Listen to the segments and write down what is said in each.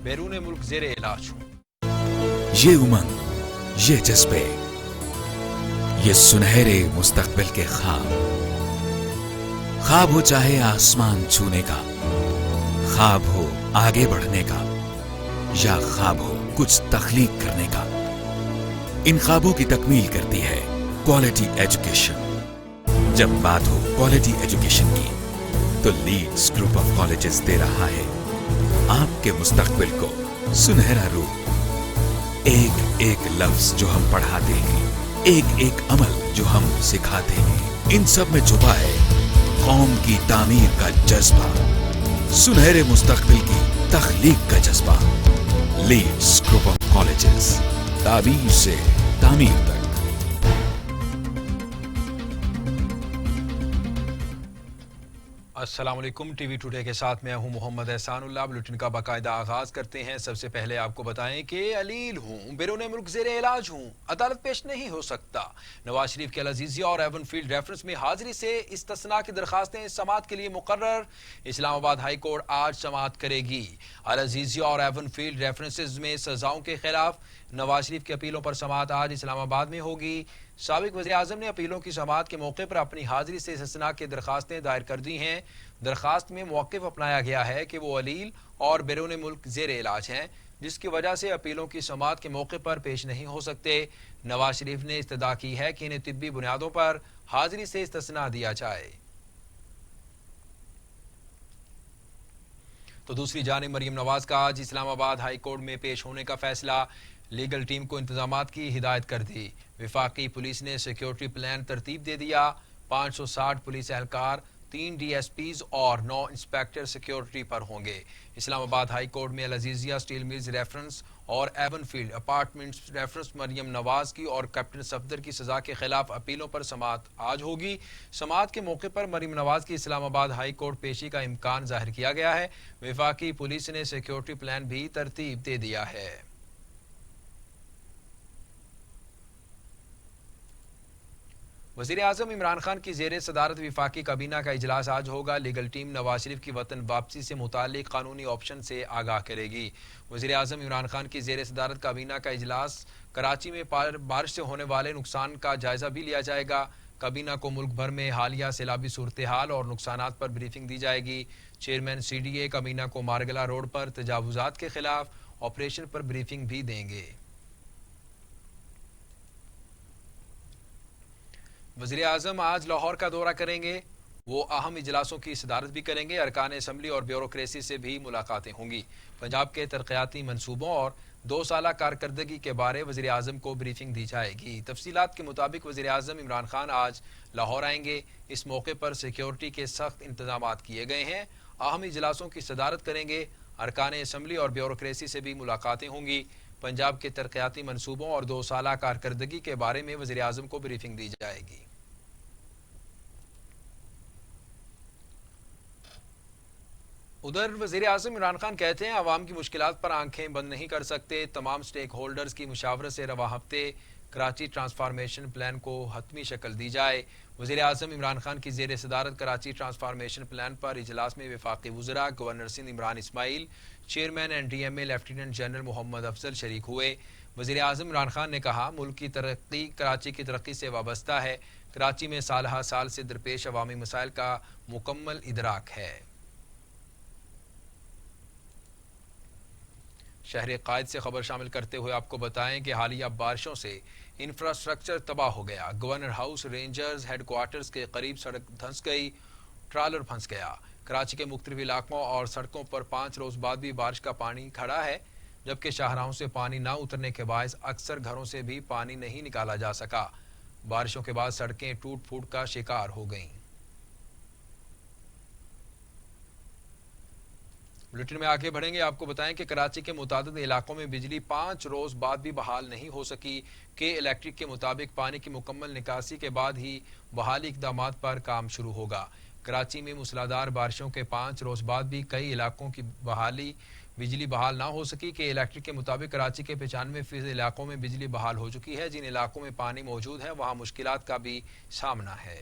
بیرون ملک زیر علاج ہوں۔ یہ امنگ، یہ جذبے، یہ سنہرے مستقبل کے خواب ہو چاہے آسمان چھونے کا، خواب ہو آگے بڑھنے کا، یا خواب ہو کچھ تخلیق کرنے کا، ان خوابوں کی تکمیل کرتی ہے کوالٹی ایجوکیشن۔ جب بات ہو کوالٹی ایجوکیشن کی تو لیڈز گروپ آف کالجز دے رہا ہے آپ کے مستقبل کو سنہرا روپ۔ ایک ایک لفظ جو ہم پڑھاتے ہیں، ایک ایک عمل جو ہم سکھاتے ہیں، ان سب میں چھپا ہے قوم کی تعمیر کا جذبہ، سنہرے مستقبل کی تخلیق کا جذبہ۔ لیڈز گروپ آف کالجز، تعبیر سے تعمیر تک۔ السلام علیکم، ٹی وی ٹوڈے کے ساتھ میں ہوں محمد احسان اللہ۔ بلیٹن کا باقاعدہ آغاز کرتے ہیں۔ سب سے پہلے آپ کو بتائیں کہ علیل ہوں، بیرون ملک زیر علاج ہوں، عدالت پیش نہیں ہو سکتا۔ نواز شریف کے العزیزیہ اور ایون فیلڈ ریفرنس میں حاضری سے استثناء کی درخواستیں سماعت کے لیے مقرر۔ اسلام آباد ہائی کورٹ آج سماعت کرے گی۔ العزیزیہ اور ایون فیلڈ ریفرنسز میں سزاؤں کے خلاف نواز شریف کی اپیلوں پر سماعت آج اسلام آباد میں ہوگی۔ سابق وزیر اعظم نے اپیلوں کی سماعت کے موقع پر اپنی حاضری سے استثناء کی درخواستیں دائر کر دی ہیں۔ درخواست میں موقف اپنایا گیا ہے کہ وہ علیل اور بیرون ملک زیر علاج ہیں، جس کی وجہ سے اپیلوں کی سماعت کے موقع پر پیش نہیں ہو سکتے۔ نواز شریف نے استدعا کی ہے کہ انہیں طبی بنیادوں پر حاضری سے استثناء دیا جائے۔ تو دوسری جانب مریم نواز کا آج اسلام آباد ہائی کورٹ میں پیش ہونے کا فیصلہ۔ لیگل ٹیم کو انتظامات کی ہدایت کر دی۔ وفاقی پولیس نے سیکیورٹی پلان ترتیب دے دیا۔ 560 پولیس اہلکار، 3 ڈی ایس پیز اور 9 انسپیکٹر سیکیورٹی پر ہوں گے۔ اسلام آباد ہائی کورٹ میں العزیزیہ اسٹیل ملز ریفرنس اور even field apartments reference Maryam Nawaz کی اور کیپٹن صفدر کی سزا کے خلاف اپیلوں پر سماعت آج ہوگی۔ سماعت کے موقع پر مریم نواز کی اسلام آباد ہائی کورٹ پیشی کا امکان ظاہر کیا گیا ہے۔ وفاقی پولیس نے سیکیورٹی پلان بھی ترتیب دے دیا ہے۔ وزیر اعظم عمران خان کی زیر صدارت وفاقی کابینہ کا اجلاس آج ہوگا۔ لیگل ٹیم نواز شریف کی وطن واپسی سے متعلق قانونی آپشن سے آگاہ کرے گی۔ وزیر اعظم عمران خان کی زیر صدارت کابینہ کا اجلاس کراچی میں بارش سے ہونے والے نقصان کا جائزہ بھی لیا جائے گا۔ کابینہ کو ملک بھر میں حالیہ سیلابی صورتحال اور نقصانات پر بریفنگ دی جائے گی۔ چیئرمین سی ڈی اے کابینہ کو مارگلا روڈ پر تجاوزات کے خلاف آپریشن پر بریفنگ بھی دیں گے۔ وزیر اعظم آج لاہور کا دورہ کریں گے۔ وہ اہم اجلاسوں کی صدارت بھی کریں گے۔ ارکان اسمبلی اور بیوروکریسی سے بھی ملاقاتیں ہوں گی۔ پنجاب کے ترقیاتی منصوبوں اور 2 سالہ کارکردگی کے بارے وزیر اعظم کو بریفنگ دی جائے گی۔ تفصیلات کے مطابق وزیر اعظم عمران خان آج لاہور آئیں گے۔ اس موقع پر سیکیورٹی کے سخت انتظامات کیے گئے ہیں۔ اہم اجلاسوں کی صدارت کریں گے۔ ارکان اسمبلی اور بیوروکریسی سے بھی ملاقاتیں ہوں گی۔ پنجاب کے ترقیاتی منصوبوں اور 2 سالہ کارکردگی کے بارے میں وزیر اعظم کو بریفنگ دی جائے گی۔ ادھر وزیر اعظم عمران خان کہتے ہیں عوام کی مشکلات پر آنکھیں بند نہیں کر سکتے۔ تمام سٹیک ہولڈرز کی مشاورت سے رواں ہفتے کراچی ٹرانسفارمیشن پلان کو حتمی شکل دی جائے۔ وزیر اعظم عمران خان کی زیر صدارت کراچی ٹرانسفارمیشن پلان پر اجلاس میں وفاقی وزراء، governor Sindh Imran Ismail, chairman N D M A lieutenant general Muhammad Afzal شریک ہوئے۔ وزیر اعظم عمران خان نے کہا ملک کی ترقی کراچی کی ترقی سے وابستہ ہے۔ کراچی میں سال ہر سال سے درپیش عوامی مسائل کا مکمل ادراک ہے۔ شہر قائد سے خبر شامل کرتے ہوئے آپ کو بتائیں کہ حالیہ بارشوں سے انفراسٹرکچر تباہ ہو گیا۔ Governor house rangers headquarters کے قریب سڑک دھنس گئی، ٹرالر پھنس گیا۔ کراچی کے مختلف علاقوں اور سڑکوں پر 5 روز بعد بھی بارش کا پانی کھڑا ہے، جبکہ شاہراہوں سے پانی نہ اترنے کے باعث اکثر گھروں سے بھی پانی نہیں نکالا جا سکا۔ بارشوں کے بعد سڑکیں ٹوٹ پھوٹ کا شکار ہو گئیں۔ بلیٹن میں آگے بڑھیں گے، آپ کو بتائیں کہ کراچی کے متعدد علاقوں میں بجلی 5 روز بعد بھی بحال نہیں ہو سکی۔ کہ الیکٹرک کے مطابق پانی کی مکمل نکاسی کے بعد ہی بحالی اقدامات پر کام شروع ہوگا۔ کراچی میں موسلادھار بارشوں کے 5 روز بعد بھی کئی علاقوں کی بجلی بحال نہ ہو سکی۔ کہ الیکٹرک کے مطابق کراچی کے 95% علاقوں میں بجلی بحال ہو چکی ہے۔ جن علاقوں میں پانی موجود ہے وہاں مشکلات کا بھی سامنا ہے۔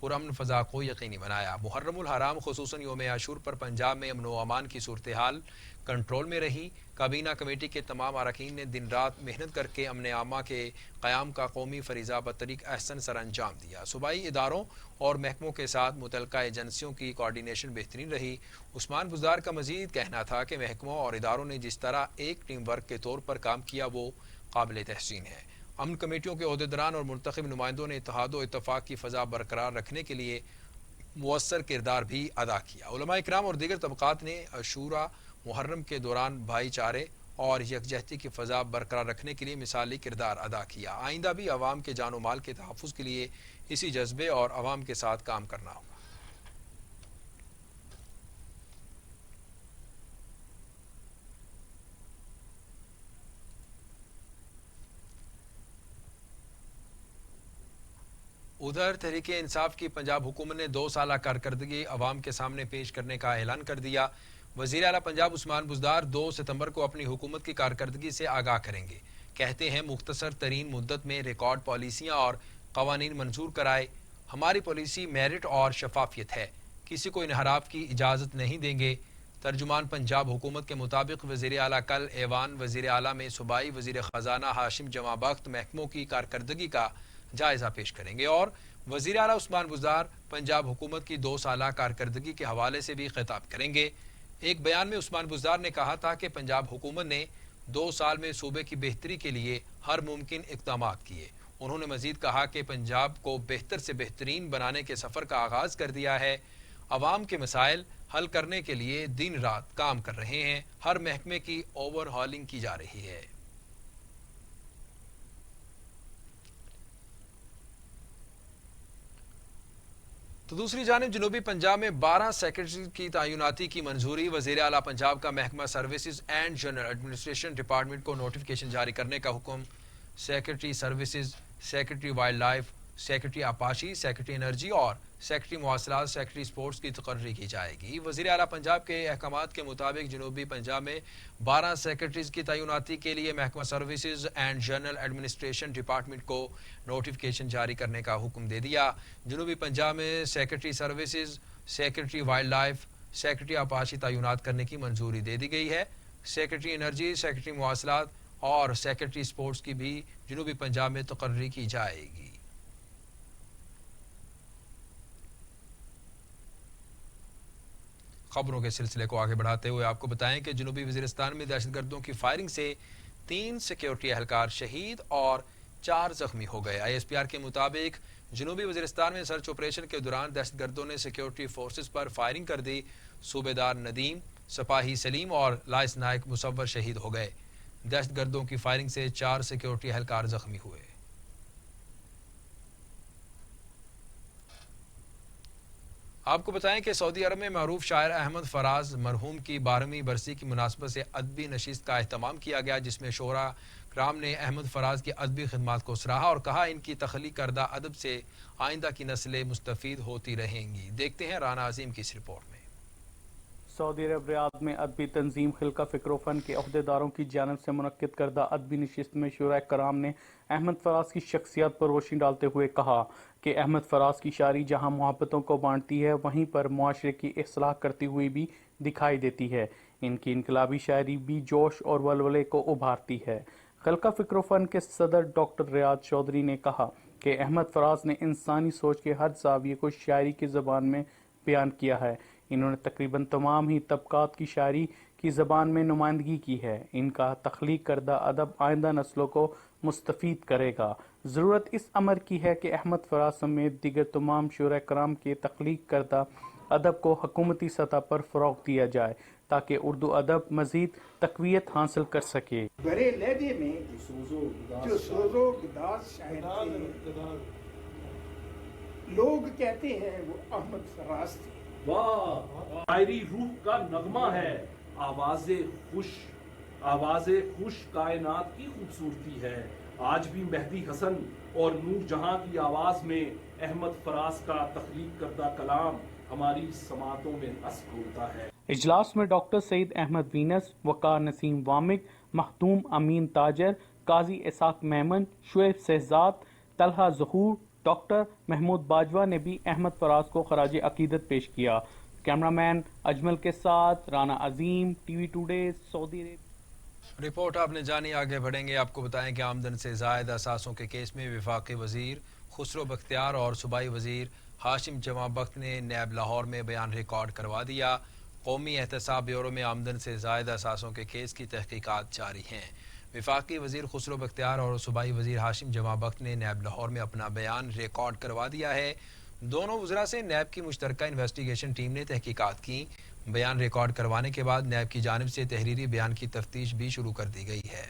پرامن فضا کو یقینی بنایا۔ محرم الحرام خصوصاً یوم عاشور پر پنجاب میں امن و امان کی صورتحال کنٹرول میں رہی۔ کابینہ کمیٹی کے تمام اراکین نے دن رات محنت کر کے امن عامہ کے قیام کا قومی فریضہ بطریق احسن سر انجام دیا۔ صوبائی اداروں اور محکموں کے ساتھ متعلقہ ایجنسیوں کی کوارڈینیشن بہترین رہی۔ عثمان بزدار کا مزید کہنا تھا کہ محکموں اور اداروں نے جس طرح ایک ٹیم ورک کے طور پر کام کیا وہ قابل تحسین ہے۔ امن کمیٹیوں کے عہدیداران اور منتخب نمائندوں نے اتحاد و اتفاق کی فضا برقرار رکھنے کے لیے مؤثر کردار بھی ادا کیا۔ علماء اکرام اور دیگر طبقات نے عاشورہ محرم کے دوران بھائی چارے اور یکجہتی کی فضا برقرار رکھنے کے لیے مثالی کردار ادا کیا۔ آئندہ بھی عوام کے جان و مال کے تحفظ کے لیے اسی جذبے اور عوام کے ساتھ کام کرنا ہوگا۔ ادھر تحریک انصاف کی پنجاب حکومت نے 2 سالہ کارکردگی عوام کے سامنے پیش کرنے کا اعلان کر دیا۔ وزیر اعلیٰ پنجاب عثمان بزدار 2 ستمبر کو اپنی حکومت کی کارکردگی سے آگاہ کریں گے۔ کہتے ہیں مختصر ترین مدت میں ریکارڈ پالیسیاں اور قوانین منظور کرائے۔ ہماری پالیسی میرٹ اور شفافیت ہے، کسی کو انحراف کی اجازت نہیں دیں گے۔ ترجمان پنجاب حکومت کے مطابق وزیر اعلیٰ کل ایوان وزیر اعلیٰ میں صوبائی وزیر خزانہ ہاشم جمع بخت محکموں کی کارکردگی کا جائزہ پیش کریں گے اور وزیر اعلیٰ عثمان بزدار پنجاب حکومت کی 2 سالہ کارکردگی کے حوالے سے بھی خطاب کریں گے۔ ایک بیان میں عثمان بزدار نے کہا تھا کہ پنجاب حکومت نے 2 سال میں صوبے کی بہتری کے لیے ہر ممکن اقدامات کیے۔ انہوں نے مزید کہا کہ پنجاب کو بہتر سے بہترین بنانے کے سفر کا آغاز کر دیا ہے۔ عوام کے مسائل حل کرنے کے لیے دن رات کام کر رہے ہیں۔ ہر محکمے کی اوور ہالنگ کی جا رہی ہے۔ تو دوسری جانب جنوبی پنجاب میں 12 سیکرٹری کی تعیناتی کی منظوری۔ وزیر اعلیٰ پنجاب کا محکمہ services and general administration department کو نوٹیفیکیشن جاری کرنے کا حکم۔ Secretary services, secretary wildlife, secretary آپاشی، سیکرٹری انرجی اور سیکرٹری مواصلات، سیکرٹری سپورٹس کی تقرری کی جائے گی۔ وزیر اعلیٰ پنجاب کے احکامات کے مطابق جنوبی پنجاب میں 12 سیکرٹریز کی تعیناتی کے لیے محکمہ services and general administration department کو نوٹیفیکیشن جاری کرنے کا حکم دے دیا۔ جنوبی پنجاب میں secretary services, secretary wildlife, secretary آپاشی تعینات کرنے کی منظوری دے دی گئی ہے۔ سیکرٹری انرجی، سیکرٹری مواصلات اور سیکرٹری سپورٹس کی بھی جنوبی پنجاب میں تقرری کی جائے گی۔ خبروں کے سلسلے کو آگے بڑھاتے ہوئے آپ کو بتائیں کہ جنوبی وزیرستان میں دہشت گردوں کی فائرنگ سے 3 سیکیورٹی اہلکار شہید اور 4 زخمی ہو گئے۔ آئی ایس پی آر کے مطابق جنوبی وزیرستان میں سرچ آپریشن کے دوران دہشت گردوں نے سیکیورٹی فورسز پر فائرنگ کر دی۔ صوبیدار ندیم، سپاہی سلیم اور لائس نائک مصور شہید ہو گئے۔ دہشت گردوں کی فائرنگ سے 4 سیکیورٹی اہلکار زخمی ہوئے۔ آپ کو بتائیں کہ سعودی عرب میں معروف شاعر احمد فراز مرحوم کی 12ویں برسی کی مناسبت سے ادبی نشست کا اہتمام کیا گیا، جس میں شعراء کرام نے احمد فراز کی ادبی خدمات کو سراہا اور کہا ان کی تخلیق کردہ ادب سے آئندہ کی نسلیں مستفید ہوتی رہیں گی۔ دیکھتے ہیں رانا عظیم کی اس رپورٹ میں۔ سعودی عرب ریاض میں ادبی تنظیم خلقہ فکر و فن کے عہدیداروں کی جانب سے منعقد کردہ ادبی نشست میں شعراء کرام نے احمد فراز کی شخصیت پر روشنی ڈالتے ہوئے کہا کہ احمد فراز کی شاعری جہاں محبتوں کو بانٹتی ہے وہیں پر معاشرے کی اصلاح کرتی ہوئی بھی دکھائی دیتی ہے۔ ان کی انقلابی شاعری بھی جوش اور ولولے کو ابھارتی ہے۔ خلقہ فکر و فن کے صدر ڈاکٹر ریاض چودھری نے کہا کہ احمد فراز نے انسانی سوچ کے ہر زاویے کو شاعری کی زبان میں بیان کیا ہے۔ انہوں نے تقریباً تمام ہی طبقات کی شاعری کی زبان میں نمائندگی کی ہے۔ ان کا تخلیق کردہ ادب آئندہ نسلوں کو مستفید کرے گا۔ ضرورت اس امر کی ہے کہ احمد فراز سمیت دیگر تمام شعراء کرام کے تخلیق کردہ ادب کو حکومتی سطح پر فروغ دیا جائے تاکہ اردو ادب مزید تقویت حاصل کر سکے۔ برے لہجے میں جو سوزو گداز شاعر تھے، لوگ کہتے ہیں وہ احمد فراز تھے۔ واہ، شاعری روح کا نغمہ ہے، آواز خوش کائنات کی خوبصورتی ہے۔ آج بھی مہدی حسن اور نور جہاں کی آواز میں احمد فراز کا تخلیق کردہ کلام ہماری سماعتوں میں نس گھولتا ہے۔ اجلاس میں ڈاکٹر سعید احمد وینس، وقار نسیم وامک، مخدوم امین تاجر، قاضی اسحاق میمن، شعیب شہزاد، طلحہ ظہور، ڈاکٹر محمود باجوہ نے بھی احمد فراز کو خراج عقیدت پیش کیا۔ کیمرامین اجمل کے ساتھ رانا عظیم، ٹی وی ٹوڈے، سعودی عرب۔ رپورٹ آپ نے جانی، آگے بڑھیں گے۔ آپ کو بتائیں کہ آمدن سے زائد اثاثوں کے کیس میں وفاقی وزیر خسرو بختیار اور صوبائی وزیر ہاشم جمع بخت نے نیب لاہور میں بیان ریکارڈ کروا دیا۔ قومی احتساب بیورو میں آمدن سے زائد اثاثوں کے کیس کی تحقیقات جاری ہیں۔ وفاقی وزیر خسرو بختیار اور صوبائی وزیر ہاشم جمع بخت نے نیب لاہور میں اپنا بیان ریکارڈ کروا دیا ہے۔ دونوں وزراء سے نیب کی مشترکہ انویسٹیگیشن ٹیم نے تحقیقات کی۔ بیان ریکارڈ کروانے کے بعد نیب کی جانب سے تحریری بیان کی تفتیش بھی شروع کر دی گئی ہے۔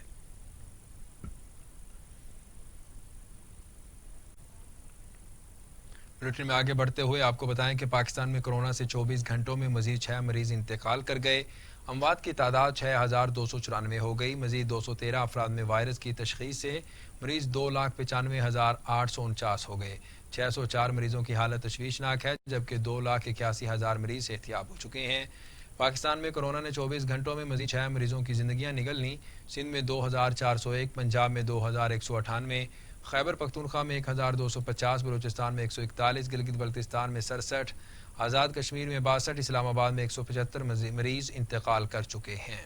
بلیٹن میں آگے بڑھتے ہوئے آپ کو بتائیں کہ پاکستان میں کورونا سے 24 گھنٹوں میں مزید 6 مریض انتقال کر گئے۔ اموات کی تعداد 6294 ہو گئی۔ مزید 213 افراد میں وائرس کی تشخیص سے مریض 2,95,849 ہو گئے۔ 604 مریضوں کی حالت تشویشناک ہے، جبکہ 2,81,000 مریض صحتیاب ہو چکے ہیں۔ پاکستان میں کورونا نے 24 گھنٹوں میں مزید 6 مریضوں کی زندگیاں نگل لیں۔ سندھ میں 2,401، پنجاب میں 2,198، خیبر پختونخوا میں 1,250، بلوچستان میں 141، گلگت بلتستان میں 67، آزاد کشمیر میں 62، اسلام آباد میں 175 مریض انتقال کر چکے ہیں۔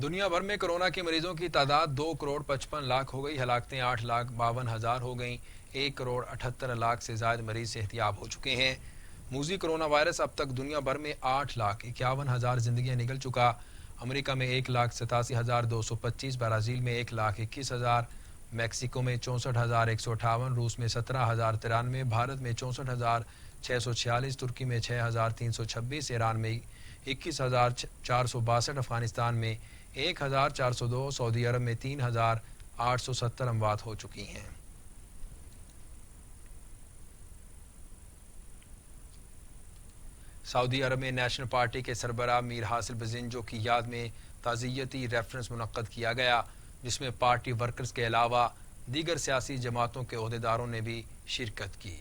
دنیا بھر میں کورونا کے مریضوں کی تعداد 2,55,00,000 ہو گئی۔ ہلاکتیں 8,52,000 ہو گئیں۔ 1,78,00,000 سے زائد مریض صحتیاب ہو چکے ہیں۔ موذی کورونا وائرس اب تک دنیا بھر میں 8,51,000 زندگیاں نگل چکا۔ امریکہ میں 1,87,225، برازیل میں 1,21,000، میکسیکو میں 64,158، روس میں 17,093، بھارت میں 64,646، ترکی میں 6,326، ایران میں 21,462، افغانستان میں 1,402، سعودی عرب میں 3,870 اموات ہو چکی ہیں۔ سعودی عرب میں نیشنل پارٹی کے سربراہ میر حاصل بزنجو کی یاد میں تعزیتی ریفرنس منعقد کیا گیا، جس میں پارٹی ورکرز کے علاوہ دیگر سیاسی جماعتوں کے عہدیداروں نے بھی شرکت کی۔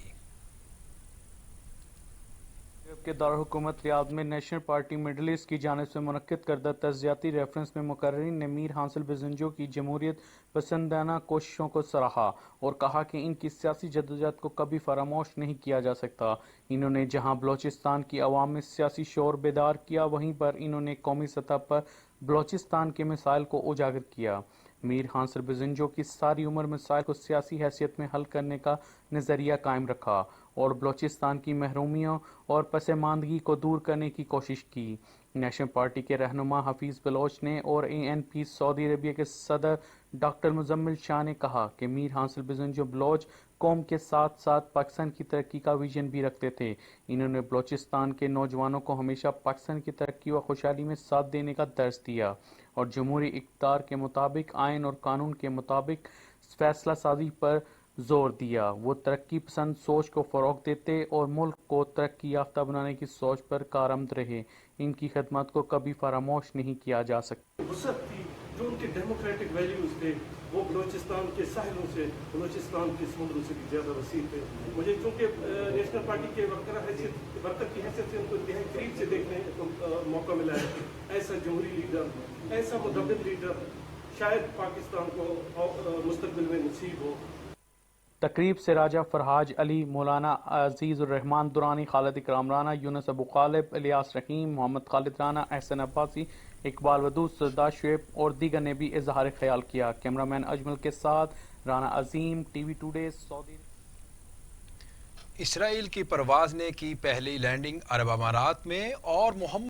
کے دارالحکومت ریاض میں نیشنل پارٹی مڈل ایسٹ کی جانب سے منعقد کردہ تعزیتی ریفرنس میں مقررین نے میر حاصل بزنجو کی جمہوریت پسندانہ کوششوں کو سراہا اور کہا کہ ان کی سیاسی جدوجہد کو کبھی فراموش نہیں کیا جا سکتا۔ انہوں نے جہاں بلوچستان کی عوام میں سیاسی شعور بیدار کیا، وہیں پر انہوں نے قومی سطح پر بلوچستان کے مسائل کو اجاگر کیا۔ میر حاصل بزنجو کی ساری عمر مسائل کو سیاسی حیثیت میں حل کرنے کا نظریہ قائم رکھا اور بلوچستان کی محرومیوں اور پسماندگی کو دور کرنے کی کوشش کی۔ نیشنل پارٹی کے رہنما حفیظ بلوچ نے اور ANP سعودی عربیہ کے صدر ڈاکٹر مزمل شاہ نے کہا کہ میر حاصل بزنجو بلوچ قوم کے ساتھ ساتھ پاکستان کی ترقی کا ویژن بھی رکھتے تھے۔ انہوں نے بلوچستان کے نوجوانوں کو ہمیشہ پاکستان کی ترقی و خوشحالی میں ساتھ دینے کا درس دیا اور جمہوری اقتدار کے مطابق آئین اور قانون کے مطابق فیصلہ سازی پر زور دیا۔ وہ ترقی پسند سوچ کو فروغ دیتے اور ملک کو ترقی یافتہ بنانے کی سوچ پر کارآمد رہے۔ ان کی خدمات کو کبھی فراموش نہیں کیا جا سکتا۔ وسعت تھی جو ان کے ڈیموکریٹک ویلیوز تھے، وہ بلوچستان کے ساحلوں سے، بلوچستان کے سمندروں سے بھی زیادہ وسیع تھے۔ مجھے چونکہ نیشنل پارٹی کے ورکر کی حیثیت سے ان کو انتہائی قریب سے دیکھنے کا موقع ملا ہے، ایسا جمہوری لیڈر، ایسا مدبر لیڈر شاید پاکستان کو مستقبل میں نصیب ہو۔ تقریب سے راجہ فرحاج علی، مولانا عزیز الرحمان درانی، خالد اکرام رانا، یونس ابو غالب، الیاس رحیم، محمد خالد رانا، احسن عباسی، اقبال ودود، سردار شعیب اور دیگر نے بھی اظہار خیال کیا۔ کیمرامین اجمل کے ساتھ رانا عظیم، ٹی وی ٹوڈے، سعودی۔ اسرائیل کی پرواز نے کی پہلی لینڈنگ عرب امارات میں اور محمد